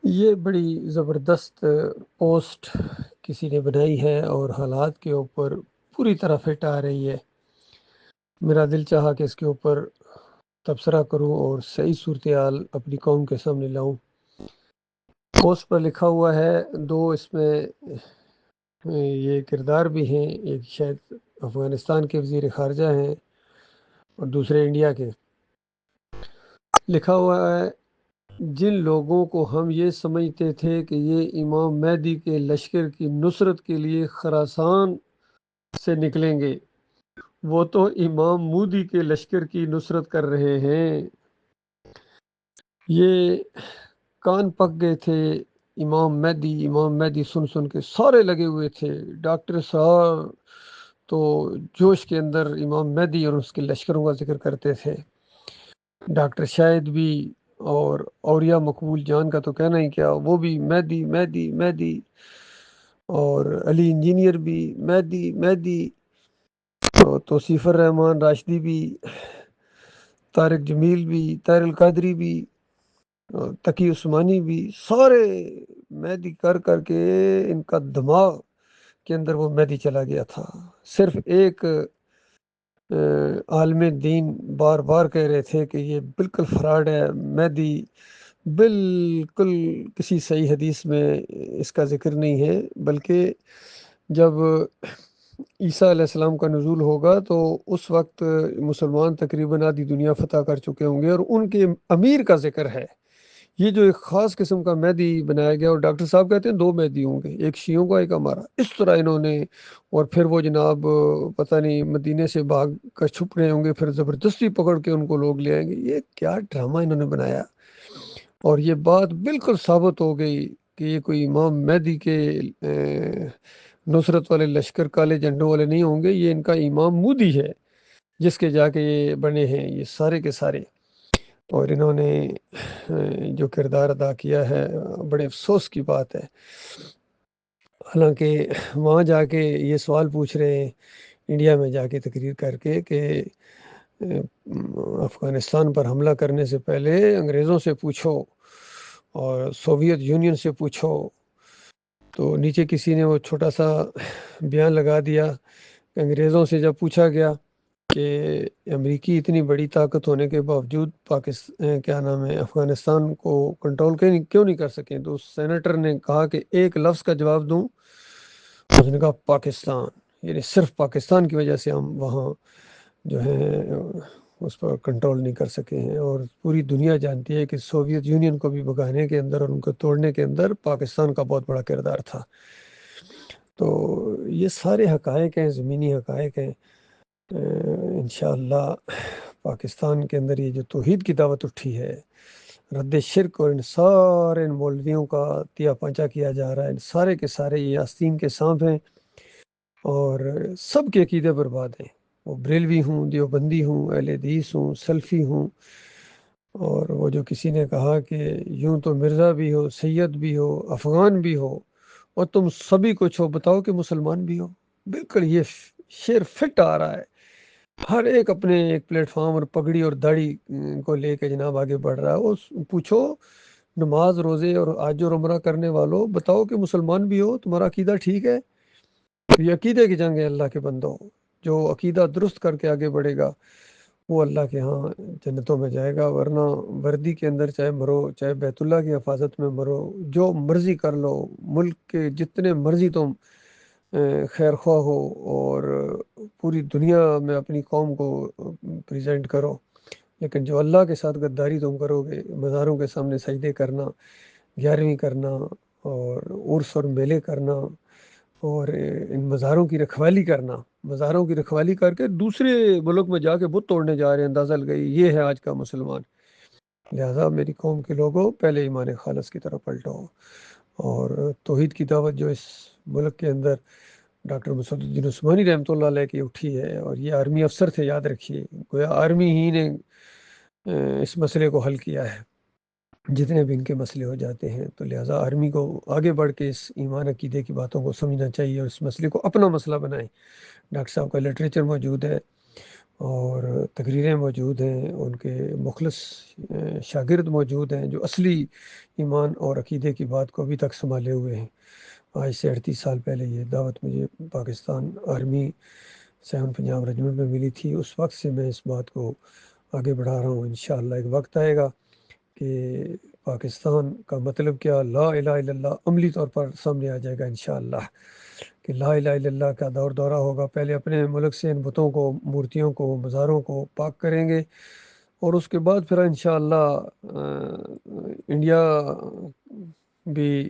یہ بڑی زبردست پوسٹ کسی نے بنائی ہے اور حالات کے اوپر پوری طرح فٹ آ رہی ہے۔ میرا دل چاہا کہ اس کے اوپر تبصرہ کروں اور صحیح صورتحال اپنی قوم کے سامنے لاؤں۔ پوسٹ پر لکھا ہوا ہے، دو اس میں یہ کردار بھی ہیں، ایک شاید افغانستان کے وزیر خارجہ ہیں اور دوسرے انڈیا کے۔ لکھا ہوا ہے، جن لوگوں کو ہم یہ سمجھتے تھے کہ یہ امام مہدی کے لشکر کی نصرت کے لیے خراسان سے نکلیں گے، وہ تو امام مودی کے لشکر کی نصرت کر رہے ہیں۔ یہ کان پک گئے تھے، امام مہدی سن سن کے سارے لگے ہوئے تھے۔ ڈاکٹر صاحب تو جوش کے اندر امام مہدی اور اس کے لشکروں کا ذکر کرتے تھے۔ ڈاکٹر شاہد بھی اور اولیاء مقبول جان کا تو کہنا ہی کیا، وہ بھی مہدی مہدی مہدی، اور علی انجینئر بھی مہدی، اور توصیف الرحمان راشدی بھی، طارق جمیل بھی، طاہر القادری بھی، تقی عثمانی بھی، سارے مہدی کر کر کے ان کا دماغ کے اندر وہ مہدی چلا گیا تھا۔ صرف ایک عالم دین بار بار کہہ رہے تھے کہ یہ بالکل فراڈ ہے، مہدی بالکل کسی صحیح حدیث میں اس کا ذکر نہیں ہے، بلکہ جب عیسیٰ علیہ السلام کا نزول ہوگا تو اس وقت مسلمان تقریباً آدھی دنیا فتح کر چکے ہوں گے، اور ان کے امیر کا ذکر ہے۔ یہ جو ایک خاص قسم کا مہدی بنایا گیا، اور ڈاکٹر صاحب کہتے ہیں 2 مہدی ہوں گے، ایک شیعوں کا ایک ہمارا، اس طرح انہوں نے، اور پھر وہ جناب پتہ نہیں مدینے سے بھاگ کر چھپ رہے ہوں گے، پھر زبردستی پکڑ کے ان کو لوگ لے آئیں گے۔ یہ کیا ڈرامہ انہوں نے بنایا، اور یہ بات بالکل ثابت ہو گئی کہ یہ کوئی امام مہدی کے نصرت والے لشکر کالے جھنڈوں والے نہیں ہوں گے، یہ ان کا امام مودی ہے جس کے جا کے یہ بنے ہیں یہ سارے کے سارے۔ اور انہوں نے جو کردار ادا کیا ہے، بڑے افسوس کی بات ہے۔ حالانکہ وہاں جا کے یہ سوال پوچھ رہے ہیں، انڈیا میں جا کے تقریر کر کے، کہ افغانستان پر حملہ کرنے سے پہلے انگریزوں سے پوچھو اور سوویت یونین سے پوچھو۔ تو نیچے کسی نے وہ چھوٹا سا بیان لگا دیا کہ انگریزوں سے جب پوچھا گیا کہ امریکی اتنی بڑی طاقت ہونے کے باوجود کیا نام ہے افغانستان کو کنٹرول کیوں نہیں کر سکیں، تو اس سینیٹر نے کہا کہ ایک لفظ کا جواب دوں، اس نے کہا پاکستان، یعنی صرف پاکستان کی وجہ سے ہم وہاں جو ہے اس پر کنٹرول نہیں کر سکے ہیں۔ اور پوری دنیا جانتی ہے کہ سوویت یونین کو بھی بھگانے کے اندر اور ان کو توڑنے کے اندر پاکستان کا بہت بڑا کردار تھا۔ تو یہ سارے حقائق ہیں، زمینی حقائق ہیں۔ انشاءاللہ پاکستان کے اندر یہ جو توحید کی دعوت اٹھی ہے، رد شرک اور ان سارے مولویوں کا تیا پانچا کیا جا رہا ہے، ان سارے کے سارے یہ آستین کے سانپ ہیں، اور سب کے عقیدے برباد ہیں، وہ بریلوی ہوں، دیوبندی ہوں، اہل حدیث ہوں، سلفی ہوں۔ اور وہ جو کسی نے کہا کہ یوں تو مرزا بھی ہو، سید بھی ہو، افغان بھی ہو، اور تم سبھی کچھ ہو، بتاؤ کہ مسلمان بھی ہو۔ بالکل یہ شعر فٹ آ رہا ہے۔ ہر ایک اپنے ایک پلیٹ فارم اور پگڑی اور داڑھی کو لے کے جناب آگے بڑھ رہا ہے۔ وہ پوچھو نماز روزے اور حج اور عمرہ کرنے والوں، بتاؤ کہ مسلمان بھی ہو، تمہارا عقیدہ ٹھیک ہے؟ یہ عقیدے کی جنگ ہے اللہ کے بندوں۔ جو عقیدہ درست کر کے آگے بڑھے گا وہ اللہ کے ہاں جنتوں میں جائے گا، ورنہ وردی کے اندر چاہے مرو، چاہے بیت اللہ کی حفاظت میں مرو، جو مرضی کر لو، ملک کے جتنے مرضی تم خیر خواہ ہو، اور پوری دنیا میں اپنی قوم کو پریزنٹ کرو، لیکن جو اللہ کے ساتھ غداری تم کرو گے، مزاروں کے سامنے سجدے کرنا، 11ویں کرنا، اور عرس اور میلے کرنا، اور ان مزاروں کی رکھوالی کرنا، مزاروں کی رکھوالی کر کے دوسرے ملک میں جا کے بت توڑنے جا رہے ہیں، اندازہ لگائی، یہ ہے آج کا مسلمان۔ لہذا میری قوم کے لوگوں، پہلے ایمان خالص کی طرف پلٹو، اور توحید کی دعوت جو اس ملک کے اندر ڈاکٹر مسعود الدین عثمانی رحمۃ اللہ علیہ کی اٹھی ہے، اور یہ آرمی افسر تھے، یاد رکھیے، گویا آرمی ہی نے اس مسئلے کو حل کیا ہے، جتنے بھی ان کے مسئلے ہو جاتے ہیں۔ تو لہٰذا آرمی کو آگے بڑھ کے اس ایمان عقیدے کی باتوں کو سمجھنا چاہیے، اور اس مسئلے کو اپنا مسئلہ بنائیں۔ ڈاکٹر صاحب کا لٹریچر موجود ہے، اور تقریریں موجود ہیں، ان کے مخلص شاگرد موجود ہیں جو اصلی ایمان اور عقیدے کی بات کو ابھی تک سنبھالے ہوئے ہیں۔ آج سے 38 سال پہلے یہ دعوت مجھے پاکستان آرمی 7 پنجاب رجمنٹ میں ملی تھی، اس وقت سے میں اس بات کو آگے بڑھا رہا ہوں۔ انشاءاللہ ایک وقت آئے گا کہ پاکستان کا مطلب کیا، لا الہ الا اللہ عملی طور پر سامنے آ جائے گا انشاءاللہ، کہ لا الہ الا اللہ کا دور دورہ ہوگا۔ پہلے اپنے ملک سے ان بتوں کو، مورتیوں کو، مزاروں کو پاک کریں گے، اور اس کے بعد پھر انشاءاللہ انڈیا بھی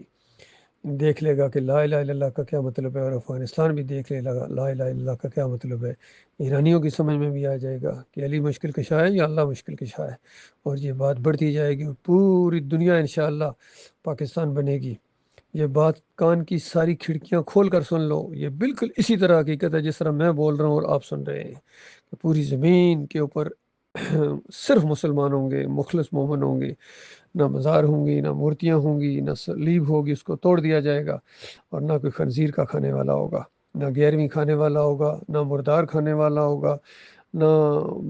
دیکھ لے گا کہ لا الہ الا اللہ کا کیا مطلب ہے، اور افغانستان بھی دیکھ لے گا لا الہ الا اللہ کا کیا مطلب ہے۔ ایرانیوں کی سمجھ میں بھی آ جائے گا کہ علی مشکل کشا ہے یا اللہ مشکل کشا ہے، اور یہ بات بڑھتی جائے گی، پوری دنیا انشاءاللہ پاکستان بنے گی۔ یہ بات کان کی ساری کھڑکیاں کھول کر سن لو، یہ بالکل اسی طرح حقیقت ہے جس طرح میں بول رہا ہوں اور آپ سن رہے ہیں، کہ پوری زمین کے اوپر صرف مسلمان ہوں گے، مخلص مومن ہوں گے، نہ مزار ہوں گی، نہ مورتیاں ہوں گی، نہ صلیب ہوگی، اس کو توڑ دیا جائے گا، اور نہ کوئی خنزیر کا کھانے والا ہوگا، نہ 11ویں کھانے والا ہوگا، نہ مردار کھانے والا ہوگا، نہ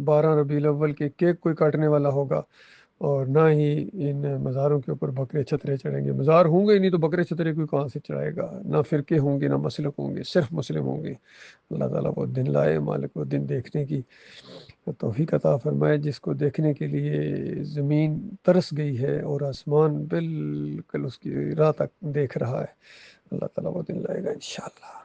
12 ربیع الاول کے کیک کوئی کاٹنے والا ہوگا، اور نہ ہی ان مزاروں کے اوپر بکرے چھترے چڑھیں گے۔ مزار ہوں گے ہی نہیں تو بکرے چھترے کوئی کہاں سے چڑھائے گا؟ نہ فرقے ہوں گے، نہ مسلک ہوں گے، صرف مسلم ہوں گے۔ اللہ تعالیٰ وہ دن لائے، مالک وہ دن دیکھنے کی توفیق عطا فرمائے، جس کو دیکھنے کے لیے زمین ترس گئی ہے اور آسمان بالکل اس کی راہ تک دیکھ رہا ہے۔ اللہ تعالیٰ وہ دن لائے گا انشاءاللہ۔